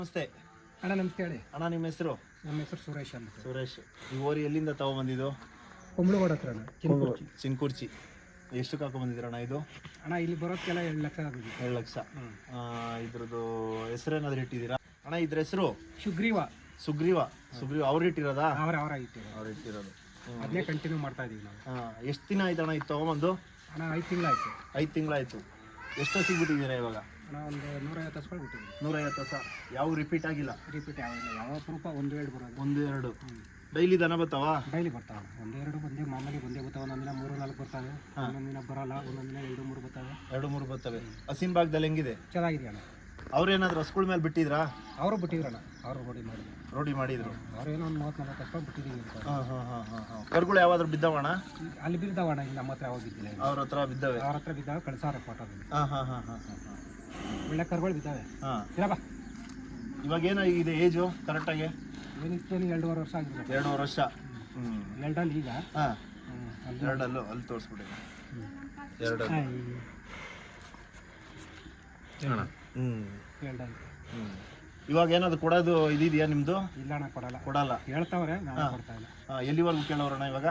ನಮಸ್ತೆ ಅಣ್ಣ. ನಮಸ್ತೆ ಹೇಳಿ ಅಣ್ಣ. ನಿಮ್ಮ ಹೆಸರು? ನಮ್ಮ ಹೆಸರು ಸುರೇಶ್ ಅಂತ. ಸುರೇಶ್. ಈ ಓರಿ ಎಲ್ಲಿಂದ ತಗೊಂಬಂದಿದ್ದು? ಕುಂಬಳಗೋಡ ಹತ್ರ ಅಣ್ಣ, ಚಿನ್ಕುರ್ಚಿ. ಎಷ್ಟಕ್ಕೆ ಹಾಕೊಂಬಂದಿದ್ದೀರಣ್ಣ ಇದು? ಅಣ್ಣ ಇಲ್ಲಿ ಬರೋದಕ್ಕೆಲ್ಲ 2 ಲಕ್ಷ ಆಗಿದೆ. 2 ಲಕ್ಷ. ಇದ್ರದ್ದು ಹೆಸರೇನಾದ್ರು ಇಟ್ಟಿದ್ದೀರಾ ಅಣ್ಣ? ಇದ್ರ ಹೆಸರು ಸುಗ್ರೀವ. ಸುಗ್ರೀವ. ಅವ್ರು ಇಟ್ಟಿರೋದಾ? ಅವರ ಇಟ್ಟಿರೋದು. ಅವ್ರು ಇಟ್ಟಿರೋದು. ಅದನ್ನೇ ಕಂಟಿನ್ಯೂ ಮಾಡ್ತಾ ಇದೀವಿ ನಾವು. ಎಷ್ಟು ದಿನ ಆಯ್ತಣ್ಣ ಇದು ತಗೊಂಬಂದು? ಅಣ್ಣ 5 ತಿಂಗಳಾಯ್ತು. 5 ತಿಂಗಳಾಯ್ತು. ಎಷ್ಟು ಸಿಗ್ಬಿಟ್ಟಿದ್ದೀರಾ ಇವಾಗ? ಅಣ್ಣ ಒಂದು 150 ಹಸುಗಳು ಬಿಟ್ಟಿದ್ದೀವಿ. 150 ಹಸ. ಯಾವ ರಿಪೀಟ್ ಆಗಿಲ್ಲ? ರಿಪೀಟ್ ಯಾವಿಲ್ಲ. ಯಾವ ರೂಪ 1-2 ಬರೋದು. 1-2 ಡೈಲಿ ದನ ಬರ್ತಾವ? ಡೈಲಿ ಬರ್ತಾವೆ. 1-2 ಬಂದೇ ಮಾಮೂಲಿ ಬಂದೇ ಬರ್ತಾವೆ. ಒಂದೊಂದಿನ 3-4 ಬರ್ತಾವೆ, ಒಂದೊಂದಿನ ಬರಲ್ಲ, ಒಂದೊಂದಿನ 2-3 ಬರ್ತಾವೆ. 2-3 ಬರ್ತವೆ. ಹಸಿನ ಭಾಗದಲ್ಲಿ ಹೆಂಗಿದೆ? ಚೆನ್ನಾಗಿದೆ ಅಣ್ಣ. ಅವ್ರೇನಾದ್ರು ಹಸುಗಳ ಮೇಲೆ ಬಿಟ್ಟಿದ್ರಾ? ಅವರು ಬಿಟ್ಟಿದ್ರಣ್ಣ. ಅವರು ರೋಡಿ ಮಾಡಿದ್ರು. ಅವ್ರೇನೋ ಒಂದು 30-40 ಹಸುಗಳು ಬಿಟ್ಟಿದ್ದೀವಿ ಅಂತ. ಕರುಗಳು ಯಾವಾದ್ರೂ ಬಿದ್ದವಣ? ಅಲ್ಲಿ ಬಿದ್ದಾವಣ್ಣ. ಇಲ್ಲಿ ನಮ್ಮ ಹತ್ರ ಯಾವಾಗ ಬಿದ್ದಿಲ್ಲ. ಅವ್ರ ಹತ್ರ ಬಿದ್ದಾವೆ. ಅವ್ರ ಹತ್ರ ಬಿದ್ದಾವೆ. ಕಳ್ಸಾರ ಫೋಟೋದಲ್ಲಿ ಒಳ್ಳೆ ಕರುಗಳು ಬಿದ್ದಾವೆ. ಇರಪ್ಪ. ಇವಾಗ ಏನಾಗಿದೆ ಏಜು ಕರೆಕ್ಟಾಗಿ? ಏನಿತ್ತೇನು 2.5 ವರ್ಷ ಆಗಿದೆ. 2.5 ವರ್ಷ. ಎರಡಲ್ಲಿ ಈಗ. ಎರಡಲ್ಲೂ ಅಲ್ಲಿ ತೋರಿಸ್ಬಿಡಿ. ಎರಡಲ್ಲಿ. ಎರಡಲ್ಲಿ. ಇವಾಗ ಏನಾದ್ರು ಕೊಡೋದು ಇದೆಯಾ ನಿಮ್ಮದು? ಇಲ್ಲ ಅಣ್ಣ, ಕೊಡಲ್ಲ. ಹೇಳ್ತಾವ್ರೆ, ನಾನು ಕೊಡ್ತಾ ಇಲ್ಲ. ಎಲ್ಲಿವರೆಗೂ ಕೇಳೋರಣ್ಣ ಇವಾಗ?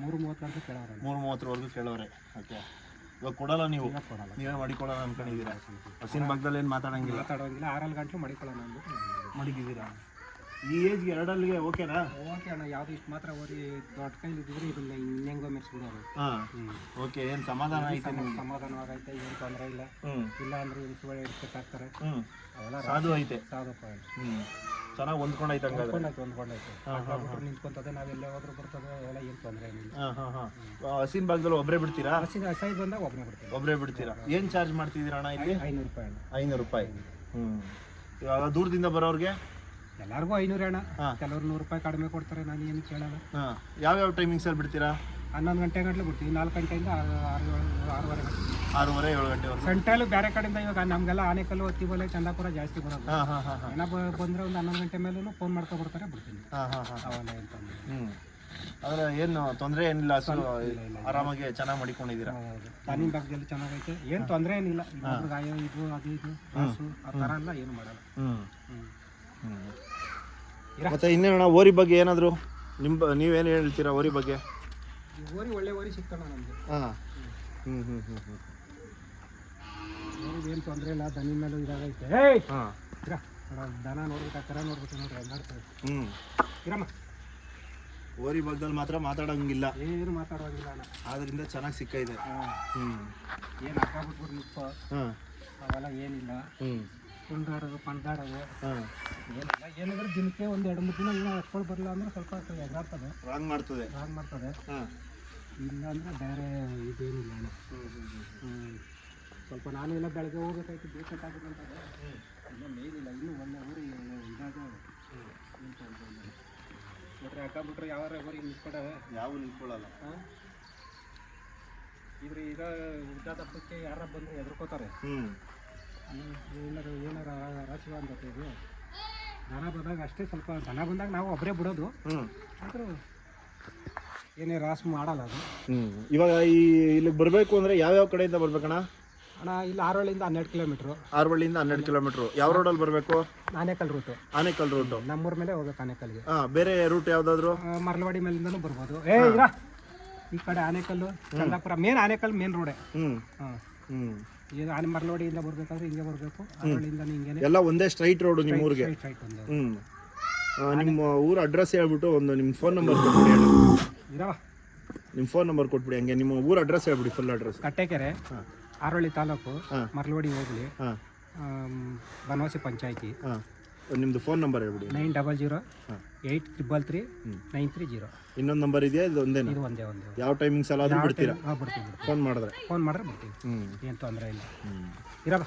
3:30 ಕೇಳೋರು. 3:30ವರೆಗೂ ಕೇಳೋರೆ. ಓಕೆ. ಇವಾಗ ಕೊಡಲ್ಲ ನೀವು? ಕೊಡಲ್ಲ. ನೀವೇ ಮಾಡಿಕೊಳ್ಳೋಣ ಅನ್ಕೊಂಡಿದ್ದೀರಾ? ಹಸಿನ ಭಾಗದಲ್ಲಿ ಏನು ಮಾತಾಡೋಂಗಿಲ್ಲ? 6 ಗಂಟೆ ಮಾಡಿಕೊಳ್ಳೋಣ ಅಂದ್ಬಿಟ್ಟು ಮಡಗಿದ್ದೀರಾ? ಈ ಏಜ್ಗೆ ಎರಡಲ್ಲಿಗೆ ಓಕೆನಾ? ಓಕೆ ಅಣ್ಣ. ಯಾವುದು ಇಷ್ಟು ಮಾತ್ರ ಓದಿ ದೊಡ್ಡ ಕೈಲಿ ಇದ್ದಿದ್ರೆ ಇದನ್ನ ಇನ್ನೆಂಗೋ ಮೆಚ್ಚಿಬಿಡೋರು. ಓಕೆ. ಏನು ಸಮಾಧಾನ ಐತೆ ನಿಮ್ಗೆ? ಸಮಾಧಾನವಾಗೈತೆ. ಏನು ತೊಂದರೆ ಇಲ್ಲ. ಇಲ್ಲ ಅಂದ್ರೆ ಇನ್ಸುಗಳು ಹಿಡ್ಕೊಟ್ಟಾಕ್ತಾರೆ. ಅವೆಲ್ಲ ಸಾಧು ಐತೆ. ಸಾಧುಪ್ಪ. ಚೆನ್ನಾಗಿ ಹೊಂದ್ಕೊಂಡೈತೆ. ಹೊಂದ್ಕೊಂಡೈತೆ. ನಿಂತ್ಕೊಂತದೆ. ನಾವೆಲ್ಲ ಹೋದ್ರೂ ಬರ್ತದೆ. ಅವೆಲ್ಲ ಏನು ತೊಂದರೆ ಏನಿಲ್ಲ. ಹಸಿನ ಭಾಗದಲ್ಲಿ ಒಬ್ಬರೇ ಬಿಡ್ತೀರಾ? ಹಸಿದ ಬಂದಾಗ ಒಬ್ಬರೇ ಬಿಡ್ತೀರಾ? ಏನು ಚಾರ್ಜ್ ಮಾಡ್ತಿದ್ದೀರಾ ಅಣ್ಣ ಇಲ್ಲಿ? 500 ರೂಪಾಯಿ. 500 ರೂಪಾಯಿ. ಇವಾಗ ದೂರದಿಂದ ಬರೋರಿಗೆ ಎಲ್ಲರಿಗೂ 500 ಅಣ್ಣ. ಕೆಲವ್ರು 100 ರೂಪಾಯಿ ಕಡಿಮೆ ಕೊಡ್ತಾರೆ. ನಾನು ಏನು ಕೇಳಲ್ಲ. ಯಾವ್ಯಾವ ಟೈಮಿಂಗ್ಸಲ್ಲಿ ಬಿಡ್ತೀರಾ? 11 ಗಂಟೆ ಗಂಟಲು ಬಿಡ್ತೀವಿ. 4 ಗಂಟೆಯಿಂದ 6:30 7 ಗಂಟೆವರೆಗೂ. ಸೆಂಟ್ರಲ್ ಬೇರೆ ಕಡೆಯಿಂದ ಇವಾಗ ನಮಗೆಲ್ಲ ಆನೆಕಲ್ಲು, ಹೊತ್ತಿಬಲೆ, ಚಂದಾಪುರ ಜಾಸ್ತಿ ಬರೋದು. ಜನ ಬಂದರೆ ಒಂದು 11 ಗಂಟೆ ಮೇಲೂ ಫೋನ್ ಮಾಡ್ಕೊಬಿಡ್ತಾರೆ. ಬಿಡ್ತೀನಿ. ಅವೆಲ್ಲ ಏನು ಆದರೆ ಏನು ತೊಂದರೆ ಏನಿಲ್ಲ. ಹಸು ಆರಾಮಾಗಿ ಚೆನ್ನಾಗಿ ಮಾಡಿಕೊಂಡಿದ್ದೀರಾ? ಪಾನಿನ ಭಾಗದಲ್ಲಿ ಚೆನ್ನಾಗೈತೆ. ಏನು ತೊಂದರೆ ಏನಿಲ್ಲ. ಗಾಯ ಇದು ಅದು ಇದು ಹಸು ಆ ಥರ ಎಲ್ಲ ಏನು ಮಾಡಲ್ಲ. ಮತ್ತೆ ಇನ್ನೇನಣ್ಣ ಓರಿ ಬಗ್ಗೆ ಏನಾದರೂ ನೀವೇನು ಹೇಳ್ತೀರಾ ಓರಿ ಬಗ್ಗೆ? ಓರಿ ಒಳ್ಳೆ ಓರಿ ಸಿಗ್ತಾನ ನಮಗೆ. ಓರಿಗೆ ಏನು ತೊಂದರೆ ಇಲ್ಲ. ದನಿ ಮೇಲೂ ಇದಾಗೈತೆ. ದನ ನೋಡ್ಬೇಕು, ಕರ ನೋಡ್ಬೇಕು ನೋಡ್ರಿ. ಹೆಂಗಾಡ್ತದೆ. ಇರಮ್ಮ. ಓರಿ ಭಾಗದಲ್ಲಿ ಮಾತ್ರ ಮಾತಾಡೋಂಗಿಲ್ಲ. ಏನು ಮಾತಾಡೋಂಗಿಲ್ಲ ಅಣ್ಣ. ಆದ್ರಿಂದ ಚೆನ್ನಾಗಿ ಸಿಕ್ಕೈತೆ. ಏನು ಹಾಕಾಬಿಟ್ಬಿಟ್ಟು ನಿಪ್ಪ ಅವೆಲ್ಲ ಏನಿಲ್ಲ. ಕುಂದಾಡೋದು ಪಂದಾಡೋದು ಏನಿಲ್ಲ. ಏನಾದ್ರೂ ದಿನಕ್ಕೆ ಒಂದು 2-3 ದಿನ ಏನೋ ಹಚ್ಕೊಂಡು ಬರಲ್ಲ ಅಂದ್ರೆ ಸ್ವಲ್ಪ ಎಗಾಡ್ತದೆ. ರಾಂಗ್ ಮಾಡ್ತದೆ. ಇಲ್ಲ ಅಂದರೆ ಬೇರೆ ಇದೇನಿಲ್ಲ ಅಣ್ಣ. ಸ್ವಲ್ಪ ನಾನು ಎಲ್ಲ ಬೆಳಗ್ಗೆ ಹೋಗ್ಬೇಕಾಯ್ತು. ಬೇಕಾಗುತ್ತಂತದೆ. ಇನ್ನೂ ಮೇಲಿಲ್ಲ. ಇನ್ನೂ ಒಳ್ಳೆ ಊರಿ ಇದಾಗ ನೋಡ್ರಿ. ಹಾಕಾಬಿಟ್ರೆ ಯಾವಾರ ಊರಿಗೆ ನಿಂತ್ಕೊಡವೆ. ಯಾವ ನಿಂತ್ಕೊಳ್ಳಲ್ಲ. ಇದ್ರೆ ಈಗ ಉದ್ದ ದಪ್ಪಕ್ಕೆ ಯಾರ ಬಂದರೆ ಎದುರ್ಕೋತಾರೆ. ಏನಾರ ರಾಶಿ ಅಂತ ಇದು ದನ ಬಂದಾಗ ಅಷ್ಟೇ. ಸ್ವಲ್ಪ ದನ ಬಂದಾಗ ನಾವು ಒಬ್ಬರೇ ಬಿಡೋದು. ಆದರೂ ಏನೇ ರಾಶಿ ಮಾಡಲ್ಲ ಅದು. ಇವಾಗ ಇಲ್ಲಿಗೆ ಬರಬೇಕು ಅಂದರೆ ಯಾವ್ಯಾವ ಕಡೆಯಿಂದ ಬರ್ಬೇಕಣ್ಣ? ಅಣ್ಣ ಇಲ್ಲಿ ಆರೋಳಿಂದ 12 ಕಿಲೋಮೀಟ್ರು. ಆರೋಳಿಂದ 12 ಕಿಲೋಮೀಟ್ರು. ಯಾವ ರೋಡಲ್ಲಿ ಬರಬೇಕು? ಆನೇಕಲ್ ರೂಟು. ಆನೇಕಲ್ ರೂಟು. ನಮ್ಮೂರ ಮೇಲೆ ಹೋಗ್ಬೇಕು ಆನೇಕಲ್ಗೆ. ಬೇರೆ ರೂಟ್ ಯಾವುದಾದ್ರು? ಮರಳವಾಡಿ ಮೇಲಿಂದನೂ ಬರ್ಬೋದು. ಈ ಕಡೆ ಆನೇಕಲ್ಲು, ಚಂದಾಪುರ ಮೇನ್. ಆನೇಕಲ್ ಮೇನ್ ರೋಡೆ. ಈಗ ಮರಳವಾಡಿಯಿಂದ ಬರ್ಬೇಕಾದ್ರೆ ಹಿಂಗೆ ಬರಬೇಕು. ಆರೋಳಿಂದ ಹಿಂಗೆ ಎಲ್ಲ ಒಂದೇ ಸ್ಟ್ರೈಟ್ ರೋಡು ನಿಮ್ಮ ಊರಿಗೆ? ಸ್ಟ್ರೈಟ್ ಒಂದು. ನಿಮ್ಮ ಊರ ಅಡ್ರೆಸ್ ಹೇಳ್ಬಿಟ್ಟು ಒಂದು ನಿಮ್ಮ ಫೋನ್ ನಂಬರ್ ಕೊಟ್ಬಿಡಿ. ನಿಮ್ಮ ಫೋನ್ ನಂಬರ್ ಕೊಟ್ಬಿಡಿ. ಹಂಗೆ ನಿಮ್ಮ ಊರ ಅಡ್ರೆಸ್ ಹೇಳ್ಬಿಡಿ. Full address. ಕಟ್ಟೆಕೆರೆ, ಆರೋಳಿ ತಾಲೂಕು, ಮರಳವಾಡಿ ಹೋಗ್ಲಿ, ಬನವಾಸಿ ಪಂಚಾಯತಿ. ನಿಮ್ಮದು ಫೋನ್ ನಂಬರ್ ಹೇಳ್ಬಿಡಿ. 9008333930. ಇನ್ನೊಂದು ನಂಬರ್ ಇದೆಯಾ? ಇದು ಒಂದೇ? ಇದು ಒಂದೇ. ಯಾವ ಟೈಮಿಂಗ್ಸ್ ಎಲ್ಲ ಆದರೂ ಬಿಡ್ತೀರಾ? ಬಿಡ್ತೀವಿ. ಫೋನ್ ಮಾಡಿದ್ರೆ ಬರ್ತೀವಿ. ಏನು ತೊಂದರೆ ಇಲ್ಲ. ಇರಲ್ಲ.